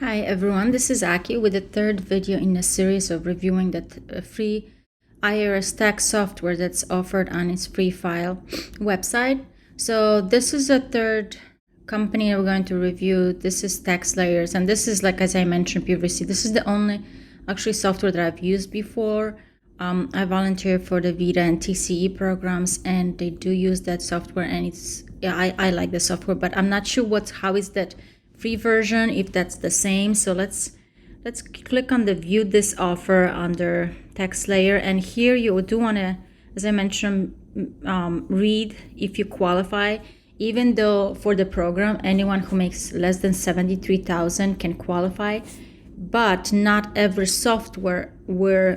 Hi everyone, this is Aki with the third video in a series of reviewing the free IRS tax software that's offered on its free file website. So this is the third company we're going to review. This is TaxSlayer, and this is, like as I mentioned previously, this is the only actually software that I've used before. I volunteer for the VITA and TCE programs, and they do use that software, and I like the software, but I'm not sure how is that free version, if that's the same. So let's click on the view this offer under TaxSlayer, and here you do want to, as I mentioned, read if you qualify. Even though for the program anyone who makes less than 73,000 can qualify, but not every software will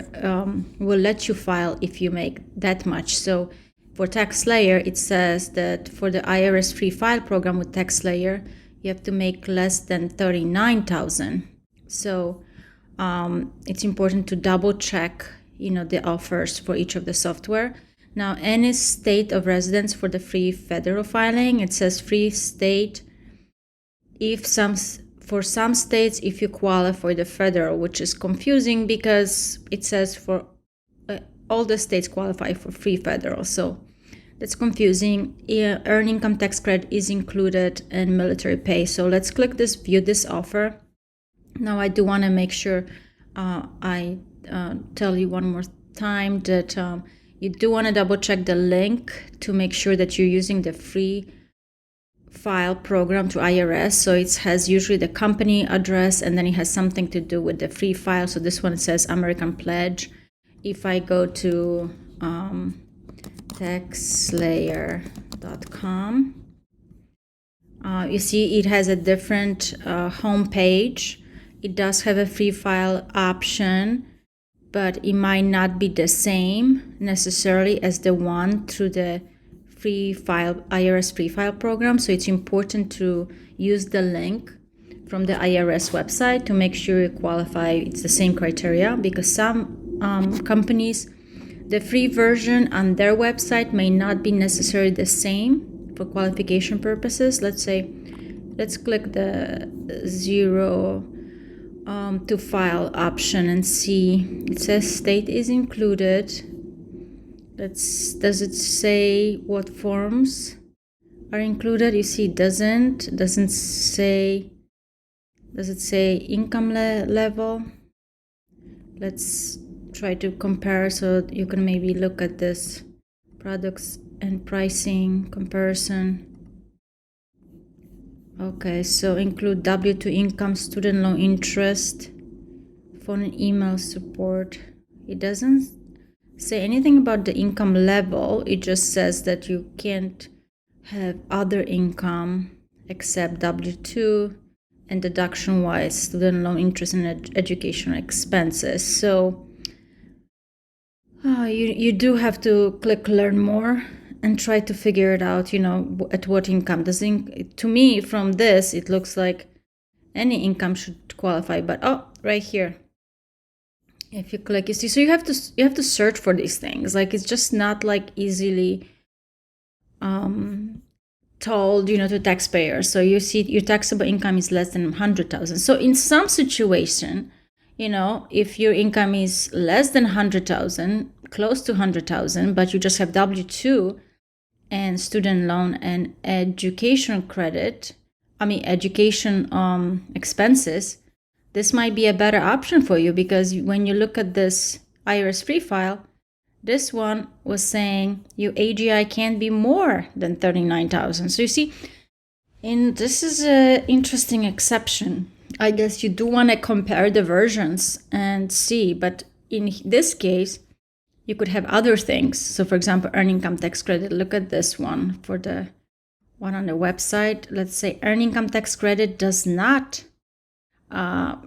let you file if you make that much. So for TaxSlayer, it says that for the IRS free file program with TaxSlayer, you have to make less than 39,000. So it's important to double check, the offers for each of the software. Now, any state of residence for the free federal filing, it says free state. For some states, if you qualify for the federal, which is confusing because it says for all the states qualify for free federal. So that's confusing. Earned income tax credit is included in military pay. So let's click this view this offer. Now I do want to make sure I tell you one more time that you do want to double check the link to make sure that you're using the free file program to IRS. So it has usually the company address, and then it has something to do with the free file. So this one says American Pledge. If I go to taxslayer.com, you see it has a different home page. It does have a free file option, but it might not be the same necessarily as the one through the free file IRS free file program. So it's important to use the link from the IRS website to make sure you qualify. It's the same criteria, because some companies, the free version on their website may not be necessarily the same for qualification purposes. Let's click the 0 to file option and see. It says state is included. Does it say what forms are included? You see, it doesn't say. Does it say income level? Let's try to compare so you can maybe look at this products and pricing comparison. Okay, so include W2 income, student loan interest, phone and email support. It doesn't say anything about the income level. It just says that you can't have other income except W2 and deduction wise student loan interest and educational expenses. So you do have to click learn more and try to figure it out, at what income. To me, from this, it looks like any income should qualify, but right here, if you click, you see, so you have to search for these things. Like, it's just not like easily told, to taxpayers. So you see your taxable income is less than 100,000. So in some situation, if your income is less than 100,000, close to 100,000, but you just have W2 and student loan and education expenses, this might be a better option for you, because when you look at this IRS free file, this one was saying your AGI can't be more than 39,000. So you see, this is an interesting exception. I guess you do want to compare the versions and see, but in this case, you could have other things. So for example, earned income tax credit. Look at this one for the one on the website. Let's say earned income tax credit does not,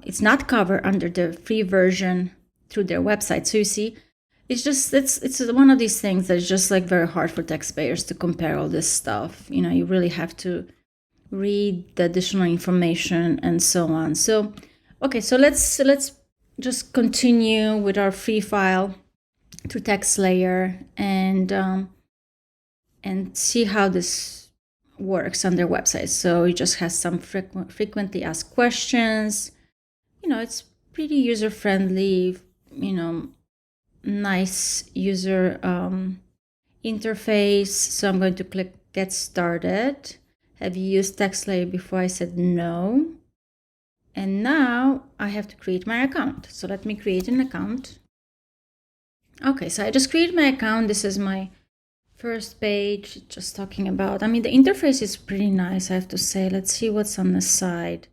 it's not covered under the free version through their website. So you see, it's one of these things that's just like very hard for taxpayers to compare all this stuff. You really have to read the additional information and so on. So, okay, so let's just continue with our free file through TaxSlayer and see how this works on their website. So it just has some frequently asked questions. it's pretty user-friendly, nice user interface. So I'm going to click Get Started. Have you used TaxSlayer before? I said no. And now I have to create my account. So let me create an account. Okay, so I just created my account. This is my first page, just talking about, the interface is pretty nice, I have to say. Let's see what's on the side.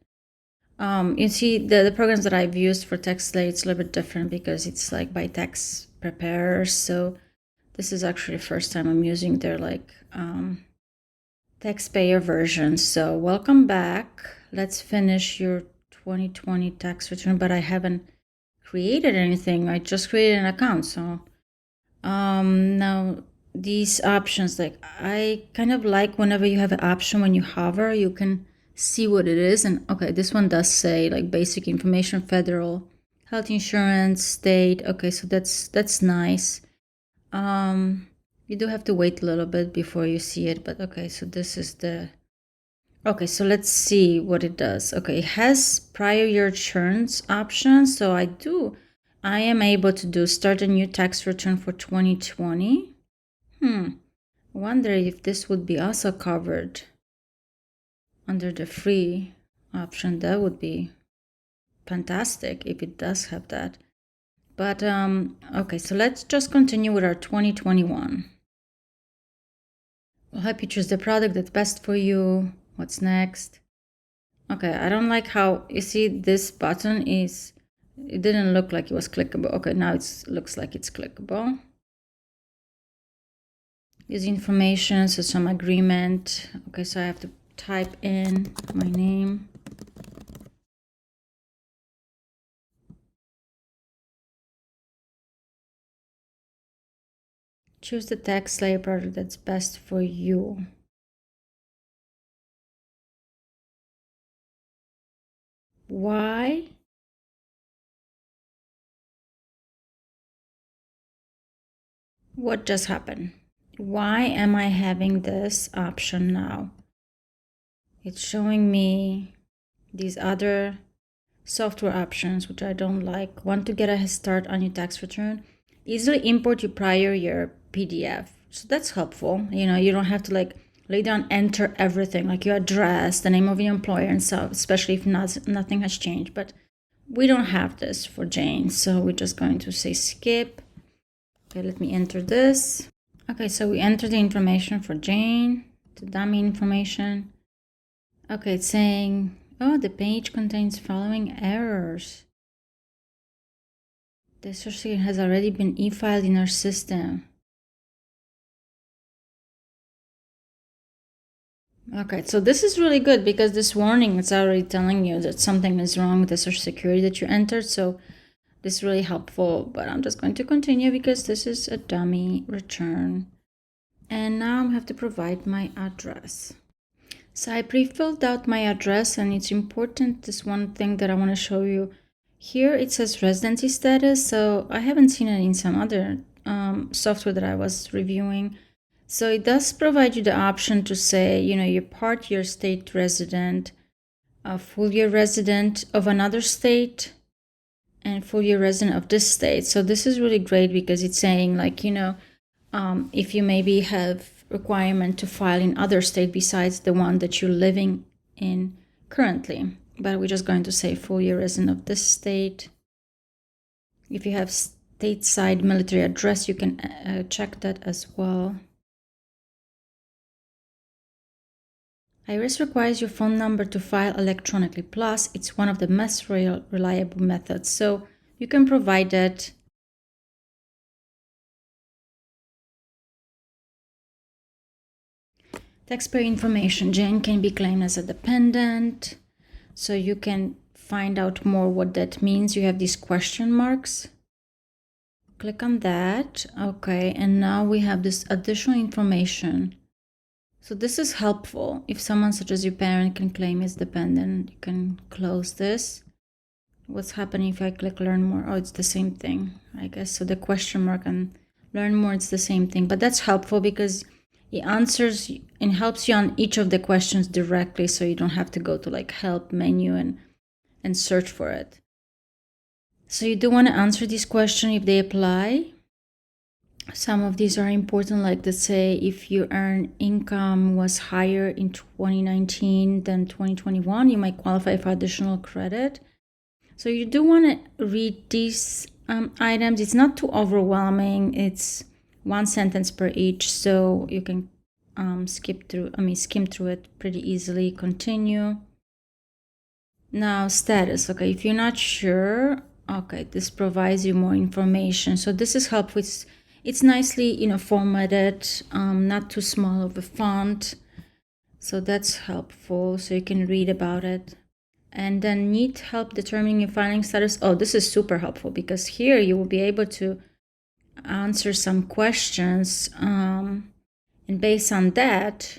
You see the programs that I've used for TaxSlayer, it's a little bit different because it's like by tax preparers. So this is actually the first time I'm using their taxpayer version. So welcome back. Let's finish your 2020 tax return, but I haven't created anything. I just created an account. So now these options, like I kind of like whenever you have an option, when you hover, you can see what it is. And okay, this one does say like basic information, federal, health insurance, state. Okay, so that's nice. You do have to wait a little bit before you see it, but okay, so this is the, okay, so let's see what it does. Okay, it has prior year returns option. So I am able to do start a new tax return for 2020. Wonder if this would be also covered under the free option. That would be fantastic if it does have that. But okay, so let's just continue with our 2021. We'll help you choose the product that's best for you. What's next? Okay, I don't like how, you see this button is, it didn't look like it was clickable. Okay, now it looks like it's clickable. Use information, so some agreement. Okay, so I have to type in my name. Choose the TaxSlayer product that's best for you. Why? What just happened? Why am I having this option now? It's showing me these other software options, which I don't like. Want to get a head start on your tax return? Easily import your prior year PDF. So that's helpful. You don't have to like lay down, enter everything, like your address, the name of your employer and stuff, especially if nothing has changed. But we don't have this for Jane. So we're just going to say skip. Okay, let me enter this. Okay, so we enter the information for Jane, the dummy information. Okay, it's saying, oh, the page contains following errors. The certificate has already been e-filed in our system. Okay, so this is really good because this warning is already telling you that something is wrong with the Social Security that you entered. So this is really helpful, but I'm just going to continue because this is a dummy return. And now I have to provide my address. So I pre-filled out my address, and it's important, this one thing that I want to show you. Here it says residency status, so I haven't seen it in some other software that I was reviewing. So it does provide you the option to say, you're part-year state resident, a full-year resident of another state, and full-year resident of this state. So this is really great because it's saying like, if you maybe have requirement to file in other state besides the one that you're living in currently. But we're just going to say full-year resident of this state. If you have stateside military address, you can check that as well. IRS requires your phone number to file electronically. Plus, it's one of the most reliable methods. So you can provide that. Taxpayer information. Jane can be claimed as a dependent. So you can find out more what that means. You have these question marks. Click on that. Okay, and now we have this additional information. So this is helpful. If someone such as your parent can claim as dependent, you can close this. What's happening if I click learn more? Oh, it's the same thing, I guess. So the question mark and learn more, it's the same thing. But that's helpful because it answers and helps you on each of the questions directly, so you don't have to go to like help menu and search for it. So you do want to answer this question if they apply. Some of these are important, like let's say if your earned income was higher in 2019 than 2021, you might qualify for additional credit. So you do want to read these items. It's not too overwhelming. It's one sentence per each, so you can skim through it pretty easily. Continue. Now, status. Okay, if you're not sure, okay, this provides you more information. So this is helpful. It's nicely, formatted, not too small of a font. So that's helpful. So you can read about it. And then need help determining your filing status. Oh, this is super helpful because here you will be able to answer some questions. And based on that,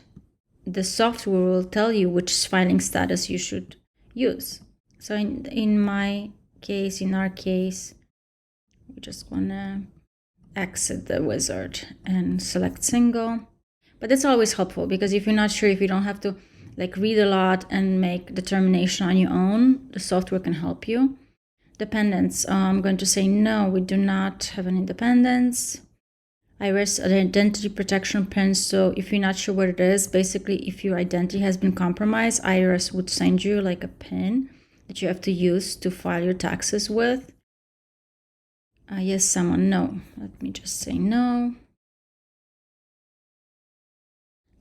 the software will tell you which filing status you should use. So in our case, we just want to exit the wizard and select single. But that's always helpful because if you're not sure, if you don't have to read a lot and make determination on your own, the software can help you. Dependents, I'm going to say no, we do not have any dependents. IRS identity protection pin. So if you're not sure what it is, basically if your identity has been compromised, IRS would send you a pin that you have to use to file your taxes with. Yes, someone, no. Let me just say no.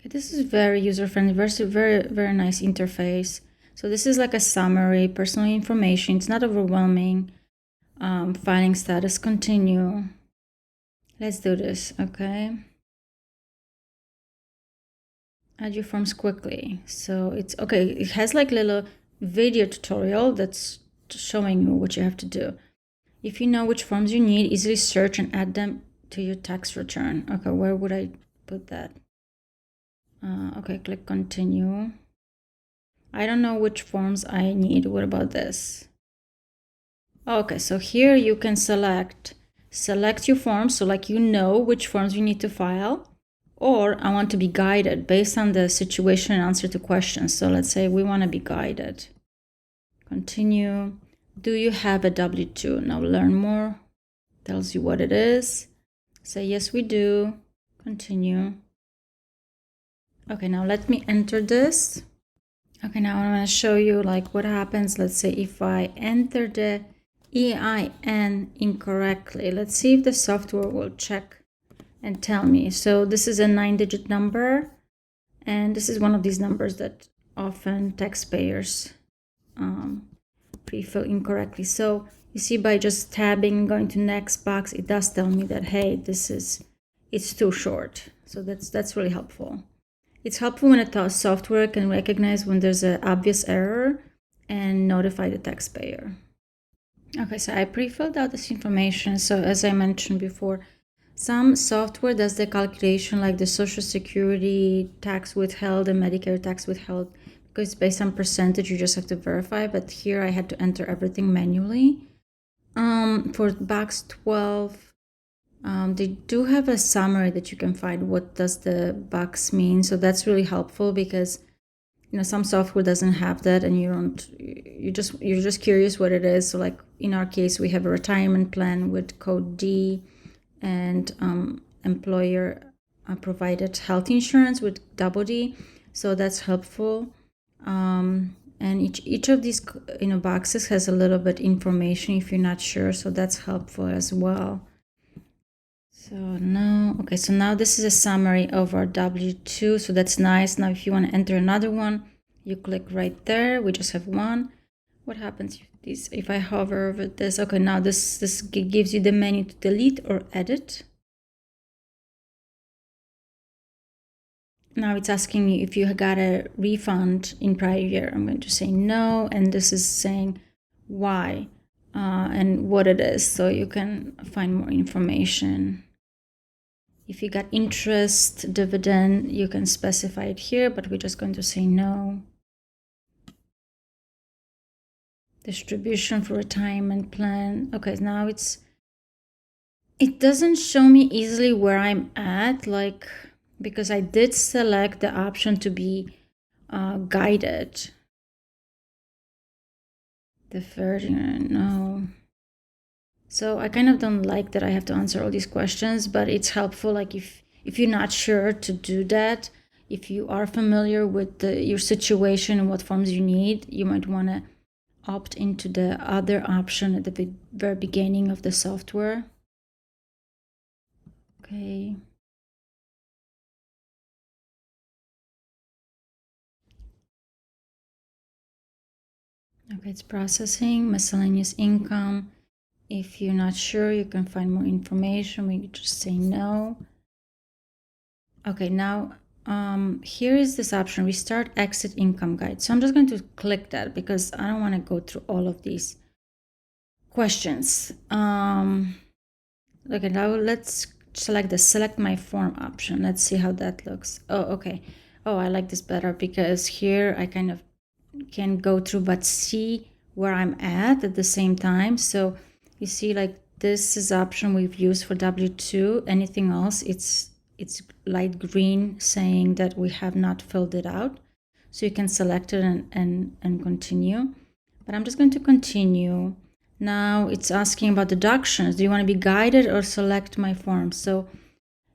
Okay, this is very user-friendly, very, very nice interface. So this is a summary, personal information. It's not overwhelming. Filing status, continue. Let's do this, okay? Add your forms quickly. So it's okay. It has little video tutorial that's showing you what you have to do. If you know which forms you need, easily search and add them to your tax return. Okay, where would I put that? Okay, click continue. I don't know which forms I need. What about this? Okay, so here you can select your forms. So you know which forms you need to file, or I want to be guided based on the situation and answer to questions. So let's say we want to be guided. Continue. Do you have a W-2? Now learn more. Tells you what it is. Say yes, we do. Continue. Okay, now let me enter this. Okay, now I'm going to show you what happens. Let's say if I enter the EIN incorrectly. Let's see if the software will check and tell me. So this is a 9-digit number, and this is one of these numbers that often taxpayers pre-fill incorrectly. So you see, by just tabbing, going to next box, it does tell me that, hey, it's too short. So that's really helpful. It's helpful when a software can recognize when there's an obvious error and notify the taxpayer. Okay, so I pre-filled out this information. So as I mentioned before, some software does the calculation like the Social Security tax withheld and Medicare tax withheld, because it's based on percentage, you just have to verify. But here I had to enter everything manually. For box 12, they do have a summary that you can find what does the box mean. So that's really helpful because some software doesn't have that, and you're just curious what it is. So in our case, we have a retirement plan with code D, and employer provided health insurance with double D. So that's helpful. And each of these boxes has a little bit information if you're not sure. So that's helpful as well. So now this is a summary of our W-2. So that's nice. Now, if you want to enter another one, you click right there. We just have one. What happens if I hover over this? Okay, now this gives you the menu to delete or edit. Now it's asking you if you got a refund in prior year. I'm going to say no, and this is saying why and what it is, so you can find more information. If you got interest, dividend, you can specify it here, but we're just going to say no. Distribution for retirement plan. Okay, now it doesn't show me easily where I'm at, because I did select the option to be guided. Deferred, no. So I kind of don't like that I have to answer all these questions, but it's helpful. Like if you're not sure to do that, if you are familiar with your situation and what forms you need, you might want to opt into the other option at the very beginning of the software. Okay. Okay, it's processing, miscellaneous income. If you're not sure, you can find more information. We just say no. Okay, now here is this option, restart exit income guide. So I'm just going to click that because I don't want to go through all of these questions. Okay, now let's select the select my form option. Let's see how that looks. Oh, okay. Oh, I like this better because here I kind of can go through but see where I'm at the same time. So you see, like, this is option we've used for W2. Anything else, it's light green saying that we have not filled it out. So you can select it and continue. But I'm just going to continue. Now it's asking about deductions. Do you want to be guided or select my form? So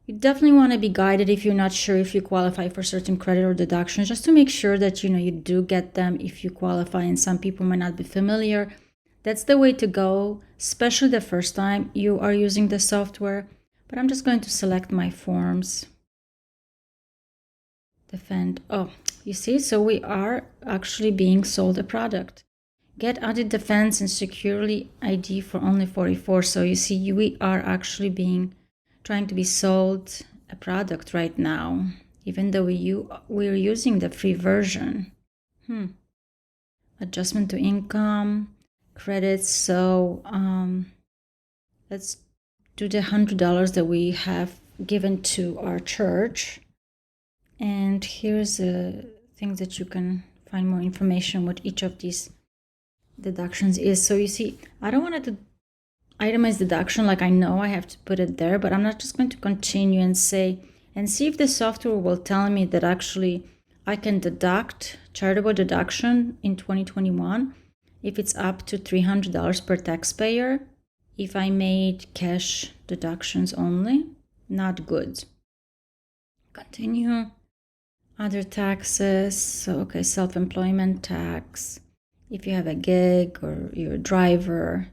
you definitely want to be guided if you're not sure if you qualify for certain credit or deductions, just to make sure that you do get them if you qualify, and some people might not be familiar. That's the way to go, especially the first time you are using the software. But I'm just going to select my forms. Defend. Oh, you see, so we are actually being sold a product. Get audit defense and securely ID for only 44. So you see, we are actually trying to be sold a product right now, even though we're using the free version. Adjustment to income, credits. So let's do the $100 that we have given to our church. And here's the things that you can find more information what each of these deductions is. So you see, I don't want to itemize deduction, like I know I have to put it there, but I'm not just going to continue and see if the software will tell me that actually I can deduct charitable deduction in 2021 if it's up to $300 per taxpayer. If I made cash deductions only, not good. Continue. Other taxes. So okay, self-employment tax, if you have a gig or you're a driver.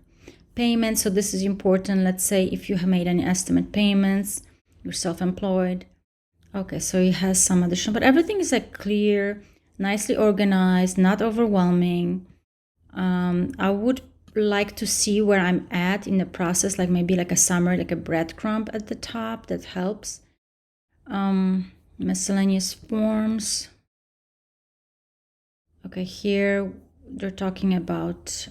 Payments, so this is important. Let's say if you have made any estimate payments, you're self-employed. Okay, so it has some additional, but everything is like clear, nicely organized, not overwhelming. I would like to see where I'm at in the process, like maybe like a summary, like a breadcrumb at the top that helps. Miscellaneous forms. Okay, here they're talking about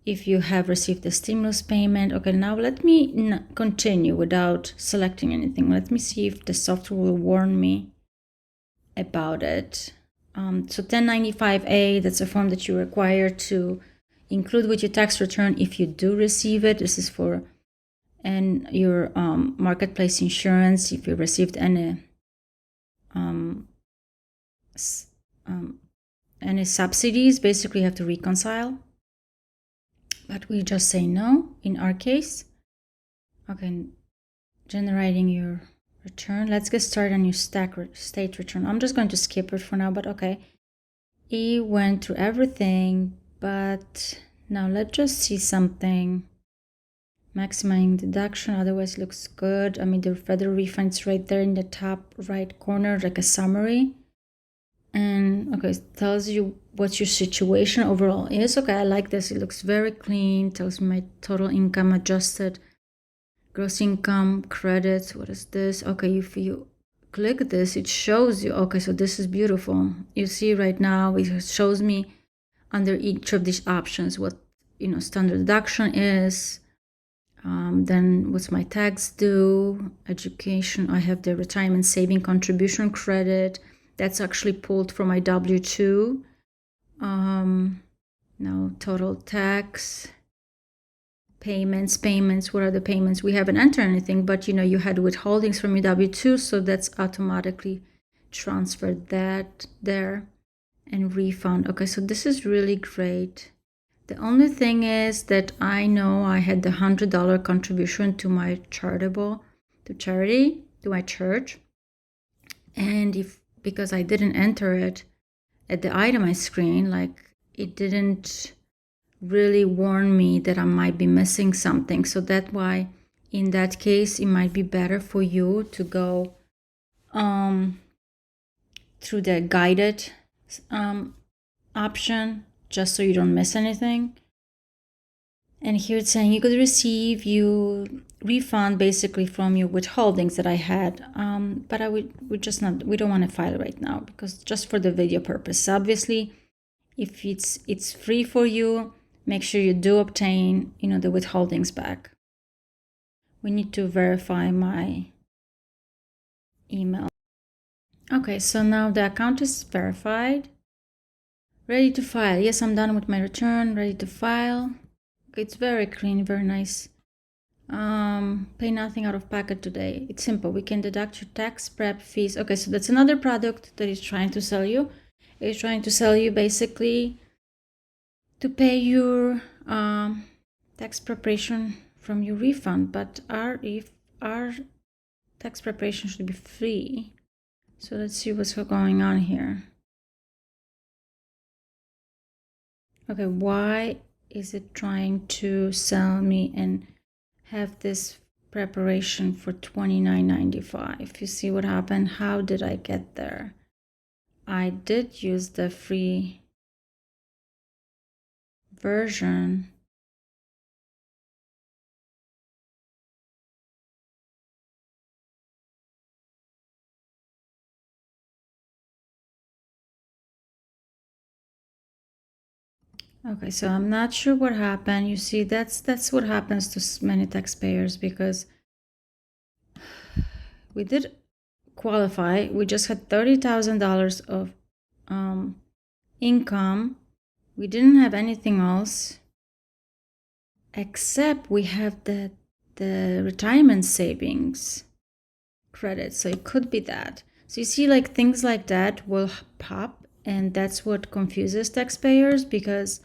if you have received a stimulus payment. Okay, now let me continue without selecting anything. Let me see if the software will warn me about it. So 1095A, that's a form that you're required to include with your tax return if you do receive it. This is for your marketplace insurance. If you received any subsidies, basically you have to reconcile. But we just say no in our case. Okay, generating your return. Let's get started on your state return. I'm just going to skip it for now, but okay. It went through everything, but now let's just see something. Maximizing deduction, otherwise looks good. I mean, the federal refund's right there in the top right corner, like a summary. And okay, it tells you what your situation overall is. Okay, I like this. It looks very clean. Tells me my total income, adjusted gross income, credits. What is this? Okay, if you click this, it shows you. Okay, so this is beautiful. You see right now, it shows me under each of these options what standard deduction is. Then what's my tax due, education. I have the retirement saving contribution credit. That's actually pulled from my W2. Now total tax, payments. What are the payments? We haven't entered anything, but you had withholdings from your W2, so that's automatically transferred that there. And refund. Okay, so this is really great. The only thing is that I know I had the $100 contribution to my charitable, to my church. And because I didn't enter it at the itemized screen, like it didn't really warn me that I might be missing something. So that's why in that case, it might be better for you to go through the guided option, just so you don't miss anything. And here it's saying you could receive your refund basically from your withholdings that I had. But we don't want to file right now because just for the video purpose. Obviously, if it's free for you, make sure you do obtain, the withholdings back. We need to verify my email. Okay, so now the account is verified. Ready to file. Yes, I'm done with my return. Ready to file. Okay, it's very clean, very nice. Pay nothing out of pocket today. It's simple. We can deduct your tax prep fees. Okay, so that's another product that is trying to sell you. It's trying to sell you basically to pay your tax preparation from your refund. But our tax preparation should be free. So let's see what's going on here. Okay, why is it trying to sell me and have this preparation for $29.95? You see what happened? How did I get there? I did use the free version. Okay, so I'm not sure what happened. You see, that's what happens to many taxpayers because we did qualify. We just had $30,000 of income. We didn't have anything else except we have the retirement savings credit. So it could be that. So you see, like things like that will pop, and that's what confuses taxpayers because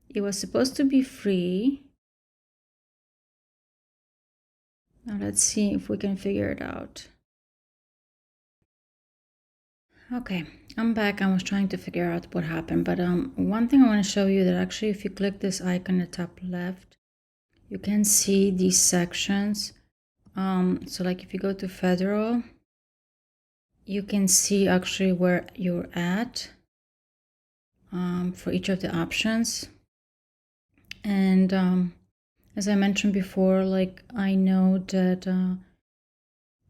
it was supposed to be free. Now let's see if we can figure it out. Okay, I'm back. I was trying to figure out what happened, but one thing I want to show you that actually if you click this icon at the top left, you can see these sections. So like if you go to federal, you can see actually where you're at for each of the options. And as I mentioned before, like I know that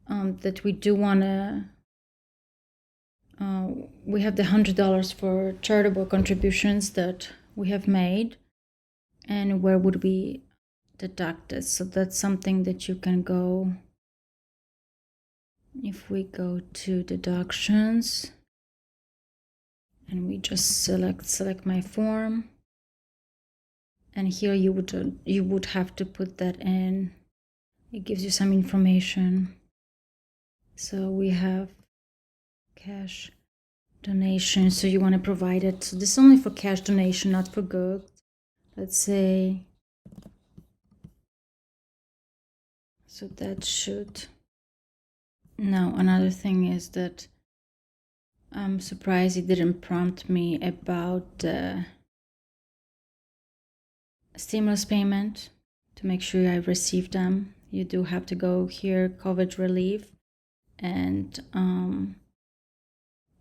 that we do want to we have the $100 for charitable contributions that we have made, and where would we deduct it? So that's something that you can go. If we go to deductions and we just select my form, and here you would have to put that in. It gives you some information. So we have cash donation, so you want to provide it. So this is only for cash donation, not for goods. Let's say, so that should. Now another thing is that I'm surprised it didn't prompt me about the stimulus payment to make sure I received them. You do have to go here, COVID relief, and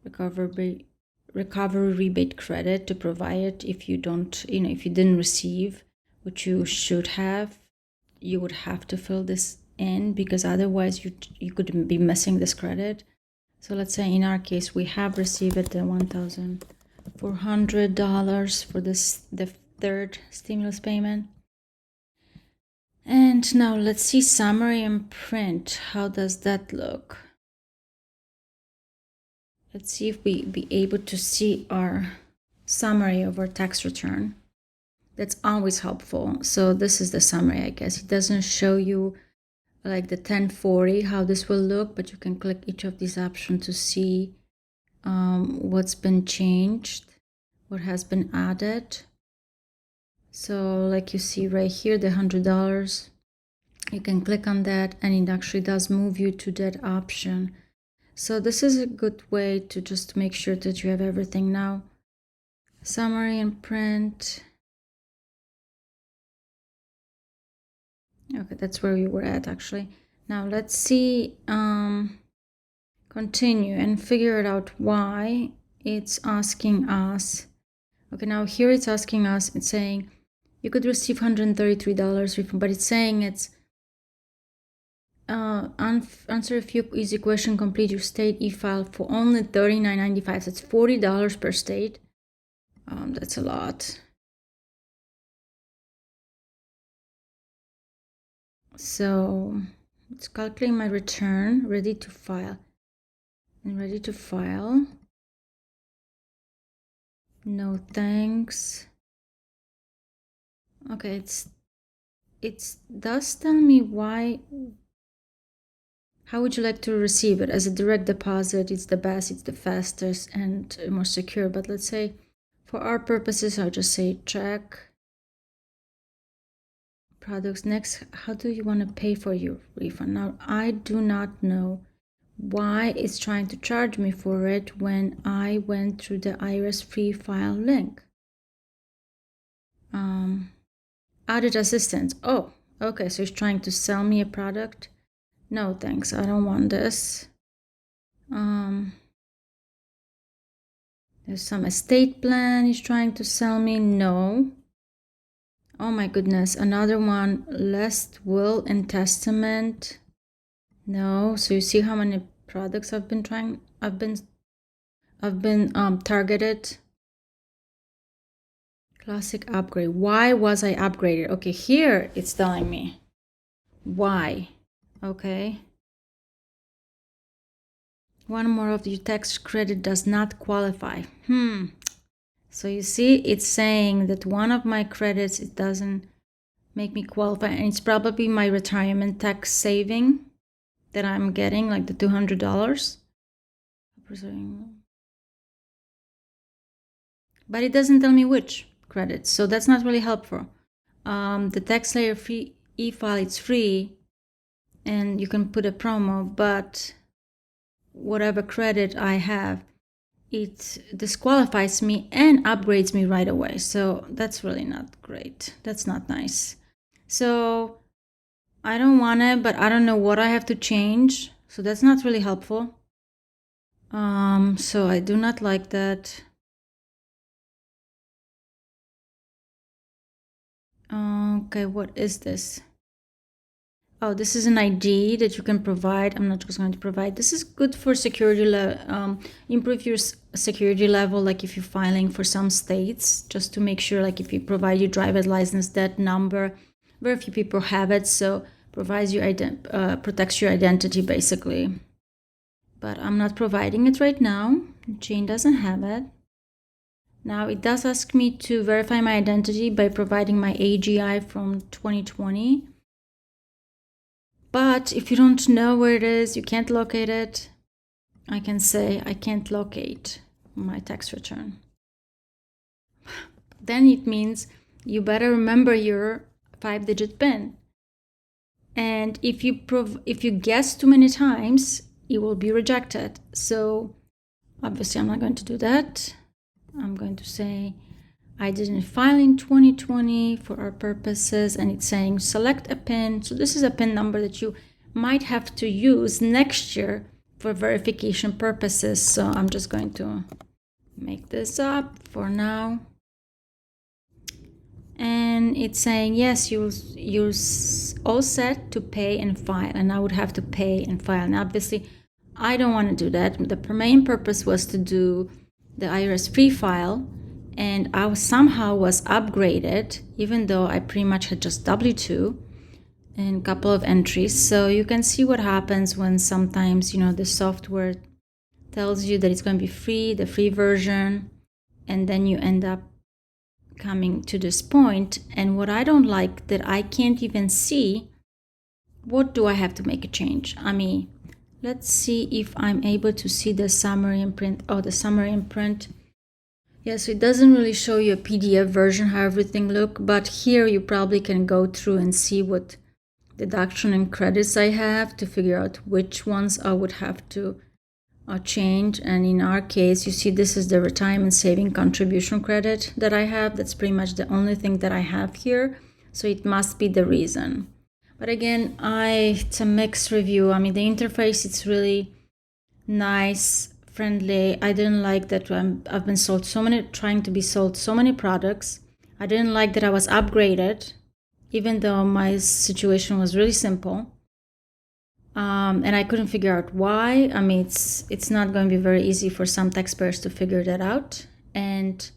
recovery rebate credit to provide it. If you don't, if you didn't receive, which you should have, you would have to fill this in because otherwise you could be missing this credit. So let's say in our case we have received the $1,400 for the third stimulus payment. And now let's see summary and print. How does that look? Let's see if we be able to see our summary of our tax return. That's always helpful. So this is the summary, I guess. It doesn't show you like the 1040, how this will look, but you can click each of these options to see what's been changed, what has been added. So like you see right here, the $100, you can click on that and it actually does move you to that option. So this is a good way to just make sure that you have everything now. Summary and print. Okay, that's where we were at actually. Now let's see, continue and figure it out why it's asking us. Okay, now here it's asking us, it's saying you could receive $133 refund, but it's saying it's answer a few easy questions, complete your state e-file for only $39.95. So it's $40 per state. That's a lot. So let's calculate my return, ready to file. And ready to file. No thanks. Okay, it does tell me why. How would you like to receive it? As a direct deposit, it's the best, it's the fastest and more secure. But let's say for our purposes, I'll just say check. Products. Next, how do you want to pay for your refund? Now, I do not know why it's trying to charge me for it when I went through the IRS free file link. Audit assistance. Oh, okay, so it's trying to sell me a product. No thanks, I don't want this. There's some estate plan he's trying to sell me. No. Oh my goodness, another one, last will and testament. No. So you see how many products I've been targeted. Classic upgrade. Why was I upgraded? Okay, here it's telling me why. Okay. One more of your tax credit does not qualify. So you see, it's saying that one of my credits, it doesn't make me qualify, and it's probably my retirement tax saving that I'm getting, like the $200. But it doesn't tell me which credits, so that's not really helpful. The TaxSlayer free e-file, it's free, and you can put a promo, but whatever credit I have, it disqualifies me and upgrades me right away. So that's really not great. That's not nice. So I don't want it, but I don't know what I have to change. So that's not really helpful. So I do not like that. Okay, what is this? Oh, this is an ID that you can provide. I'm not just going to provide. This is good for security, improve your security level, like if you're filing for some states, just to make sure, like if you provide your driver's license, that number, very few people have it, so provides your protects your identity basically. But I'm not providing it right now. Jane doesn't have it. Now it does ask me to verify my identity by providing my AGI from 2020. But if you don't know where it is, you can't locate it, I can say I can't locate my tax return. Then it means you better remember your 5-digit PIN. And if you guess too many times, it will be rejected. So obviously I'm not going to do that. I'm going to say I didn't file in 2020 for our purposes, and it's saying select a PIN. So this is a PIN number that you might have to use next year for verification purposes. So I'm just going to make this up for now. And it's saying, yes, you're all set to pay and file, and I would have to pay and file. And obviously, I don't want to do that. The main purpose was to do the IRS free file, and I somehow was upgraded, even though I pretty much had just W-2 and a couple of entries. So you can see what happens when sometimes, the software tells you that it's going to be free, the free version, and then you end up coming to this point. And what I don't like, that I can't even see, what do I have to make a change? I mean, let's see if I'm able to see the summary and print. Oh, the summary and print. Yeah, so it doesn't really show you a PDF version how everything look, but here you probably can go through and see what deduction and credits I have to figure out which ones I would have to change. And in our case, you see this is the retirement saving contribution credit that I have. That's pretty much the only thing that I have here, so it must be the reason. But again, it's a mixed review. I mean, the interface, it's really nice, friendly. I didn't like that I've been sold trying to be sold so many products. I didn't like that I was upgraded, even though my situation was really simple. And I couldn't figure out why. I mean, it's not going to be very easy for some taxpayers to figure that out. And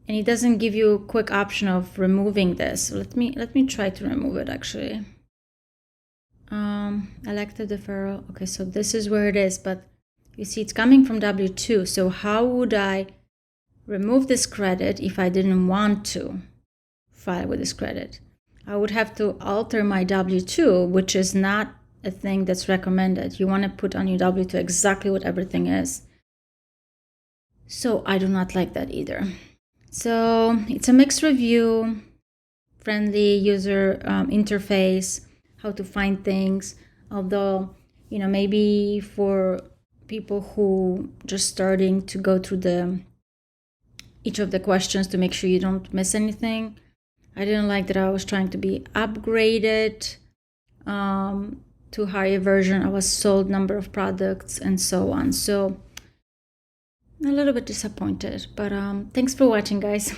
it doesn't give you a quick option of removing this. Let me try to remove it actually. Elective deferral. Okay, so this is where it is, but you see it's coming from W-2. So how would I remove this credit if I didn't want to file with this credit? I would have to alter my W-2, which is not a thing that's recommended. You want to put on your W-2 exactly what everything is. So I do not like that either. So it's a mixed review, friendly user interface, how to find things. Although, maybe for people who just starting to go through each of the questions to make sure you don't miss anything. I didn't like that I was trying to be upgraded to higher version. I was sold number of products and so on. So a little bit disappointed, but thanks for watching, guys.